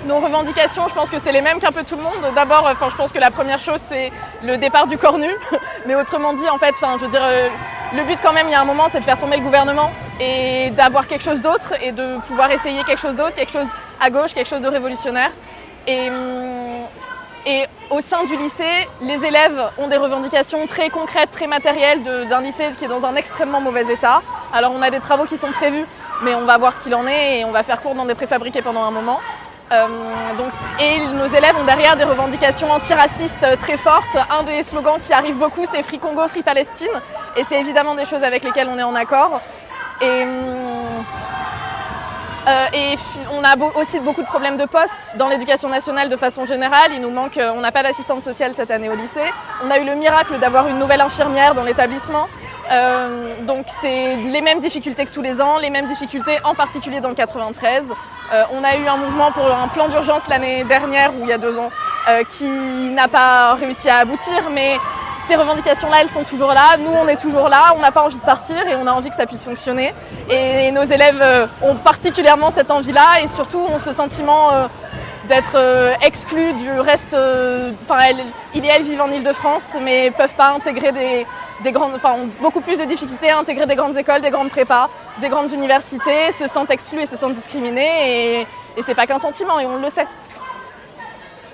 Nos revendications, je pense que c'est les mêmes qu'un peu tout le monde. D'abord, je pense que la première chose, c'est le départ du corps nu. Mais autrement dit, en fait, le but quand même, il y a un moment, c'est de faire tomber le gouvernement et d'avoir quelque chose d'autre et de pouvoir essayer quelque chose d'autre, quelque chose à gauche, quelque chose de révolutionnaire. Et au sein du lycée, les élèves ont des revendications très concrètes, très matérielles d'un lycée qui est dans un extrêmement mauvais état. Alors on a des travaux qui sont prévus, mais on va voir ce qu'il en est et on va faire cours dans des préfabriqués pendant un moment. Et nos élèves ont derrière des revendications antiracistes très fortes. Un des slogans qui arrive beaucoup, c'est Free Congo, Free Palestine. Et c'est évidemment des choses avec lesquelles on est en accord. Et on a aussi beaucoup de problèmes de postes dans l'éducation nationale de façon générale. Il nous manque, on n'a pas d'assistante sociale cette année au lycée. On a eu le miracle d'avoir une nouvelle infirmière dans l'établissement. Donc c'est les mêmes difficultés que tous les ans, les mêmes difficultés en particulier dans le 93. On a eu un mouvement pour un plan d'urgence l'année dernière ou il y a 2 ans qui n'a pas réussi à aboutir, mais ces revendications-là, elles sont toujours là. Nous, on est toujours là. On n'a pas envie de partir et on a envie que ça puisse fonctionner. Et nos élèves ont particulièrement cette envie-là et surtout ont ce sentiment d'être exclus du reste. Ils et elles vivent en Île-de-France, mais peuvent pas intégrer des grandes, ont beaucoup plus de difficultés à intégrer des grandes écoles, des grandes prépas, des grandes universités, se sentent exclus et se sentent discriminés. Et c'est pas qu'un sentiment, et on le sait.